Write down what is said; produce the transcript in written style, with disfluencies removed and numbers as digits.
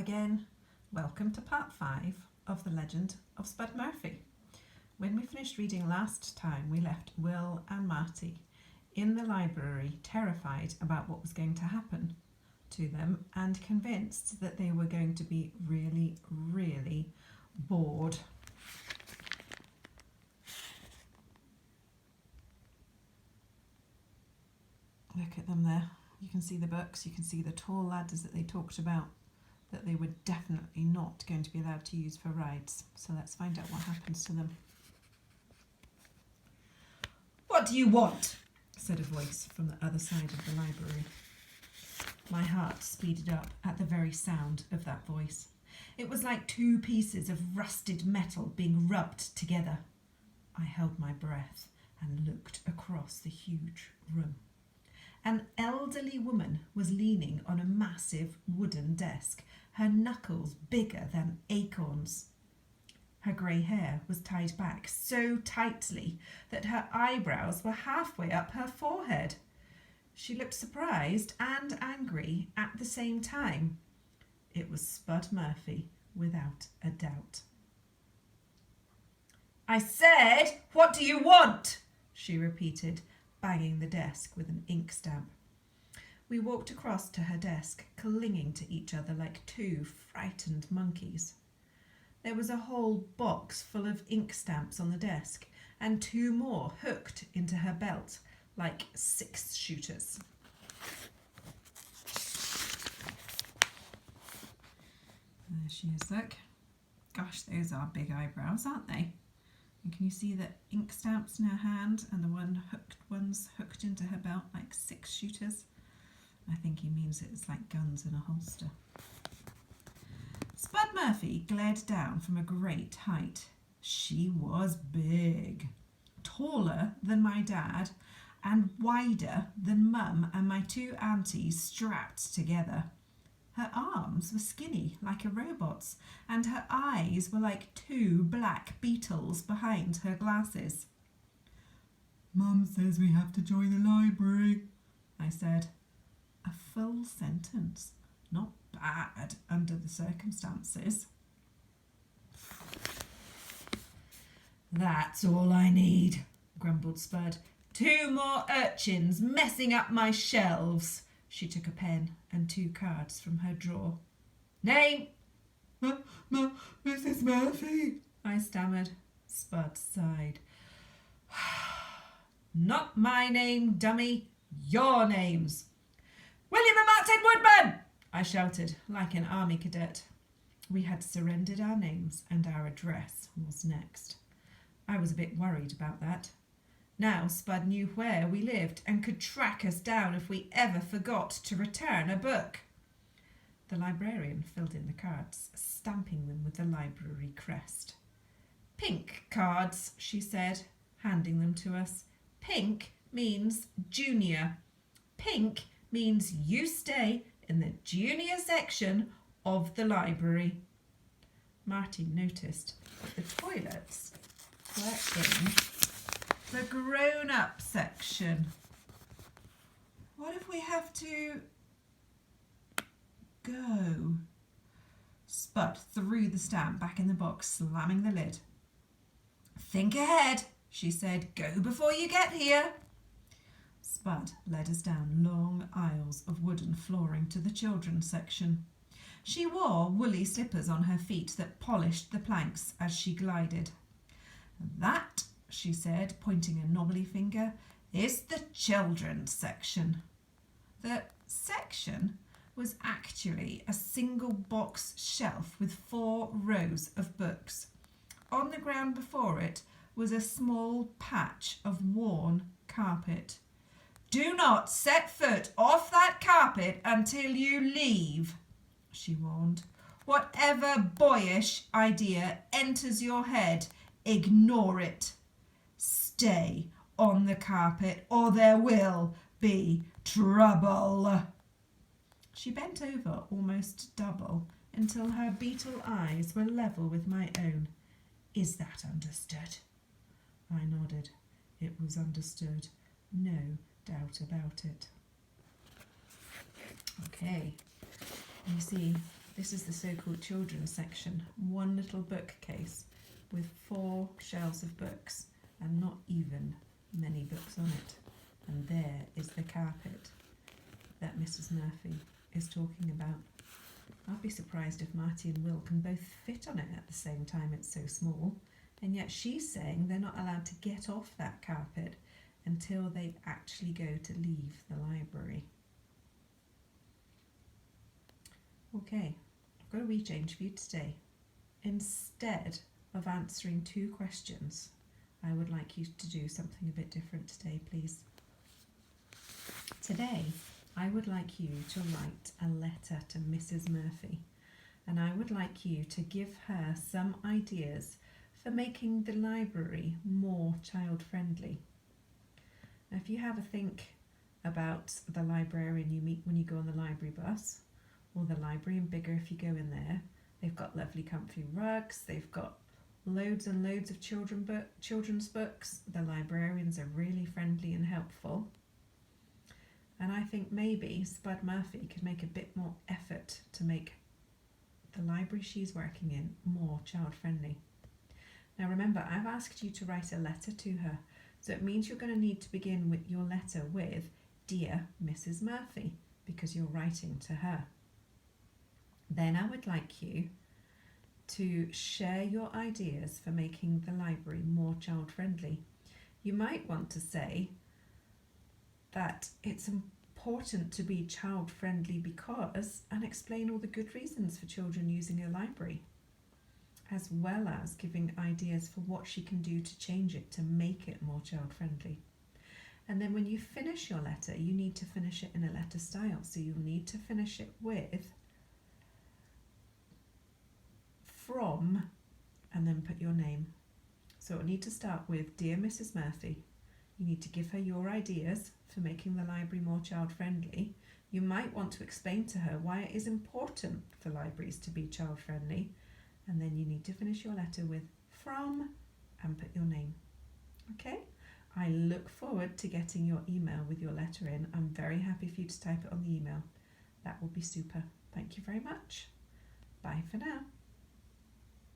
again. Welcome to part 5 of The Legend of Spud Murphy. When we finished reading last time, we left Will and Marty in the library, terrified about what was going to happen to them and convinced that they were going to be really, really bored. Look at them there. You can see the books, you can see the tall ladders that they talked about, that they were definitely not going to be allowed to use for rides. So let's find out what happens to them. "What do you want?" said a voice from the other side of the library. My heart speeded up at the very sound of that voice. It was like two pieces of rusted metal being rubbed together. I held my breath and looked across the huge room. An elderly woman was leaning on a massive wooden desk, her knuckles bigger than acorns. Her grey hair was tied back so tightly that her eyebrows were halfway up her forehead. She looked surprised and angry at the same time. It was Spud Murphy, without a doubt. "I said, what do you want?" she repeated, banging the desk with an ink stamp. We walked across to her desk, clinging to each other like two frightened monkeys. There was a whole box full of ink stamps on the desk, and two more hooked into her belt like 6-shooters. There she is, look. Gosh, those are big eyebrows, aren't they? And can you see the ink stamps in her hand and the ones hooked into her belt like 6-shooters? I think he means it's like guns in a holster. Spud Murphy glared down from a great height. She was big, taller than my dad and wider than Mum and my two aunties strapped together. Her arms were skinny like a robot's, and her eyes were like two black beetles behind her glasses. "Mum says we have to join the library," I said. A full sentence. Not bad under the circumstances. "That's all I need," grumbled Spud. "2 more urchins messing up my shelves." She took a pen and 2 cards from her drawer. "Name?" "Mrs. Murphy," I stammered. Spud sighed. "Not my name, dummy. Your names." "William and Martin Woodman!" I shouted like an army cadet. We had surrendered our names and our address was next. I was a bit worried about that. Now Spud knew where we lived and could track us down if we ever forgot to return a book. The librarian filled in the cards, stamping them with the library crest. "Pink cards," she said, handing them to us. "Pink means junior. Pink means you stay in the junior section of the library." Marty noticed that the toilets were in the grown-up section. What if we have to go? Spud threw the stamp back in the box, slamming the lid. "Think ahead," she said. "Go before you get here." Spud led us down long aisles of wooden flooring to the children's section. She wore woolly slippers on her feet that polished the planks as she glided. "That," she said, pointing a knobbly finger, "is the children's section." The section was actually a single box shelf with 4 rows of books. On the ground before it was a small patch of worn carpet. "Do not set foot off that carpet until you leave," she warned. "Whatever boyish idea enters your head, ignore it. Stay on the carpet or there will be trouble." She bent over almost double until her beetle eyes were level with my own. "Is that understood?" I nodded. It was understood. No doubt about it. Okay, you see, This is the so-called children's section. One little bookcase with 4 shelves of books and not even many books on it. And there is the carpet that Mrs. Murphy is talking about. I'd be surprised if Marty and Will can both fit on it at the same time, it's so small. And yet she's saying they're not allowed to get off that carpet until they actually go to leave the library. Okay, I've got a wee change for you today. Instead of answering 2 questions, I would like you to do something a bit different today, please. Today, I would like you to write a letter to Mrs. Murphy, and I would like you to give her some ideas for making the library more child-friendly. Now, if you have a think about the librarian you meet when you go on the library bus, or the library and bigger if you go in there, they've got lovely comfy rugs, they've got loads and loads of children's books. The librarians are really friendly and helpful. And I think maybe Spud Murphy could make a bit more effort to make the library she's working in more child-friendly. Now remember, I've asked you to write a letter to her, so it means you're going to need to begin with your letter with Dear Mrs. Murphy, because you're writing to her. Then I would like you to share your ideas for making the library more child-friendly. You might want to say that it's important to be child-friendly because, and explain all the good reasons for children using a library, as well as giving ideas for what she can do to change it to make it more child-friendly. And then when you finish your letter, you need to finish it in a letter style. So you'll need to finish it with from, and then put your name. So it'll need to start with Dear Mrs. Murphy. You need to give her your ideas for making the library more child-friendly. You might want to explain to her why it is important for libraries to be child-friendly. And then you need to finish your letter with from and put your name. Okay? I look forward to getting your email with your letter in. I'm very happy for you to type it on the email. That will be super. Thank you very much. Bye for now.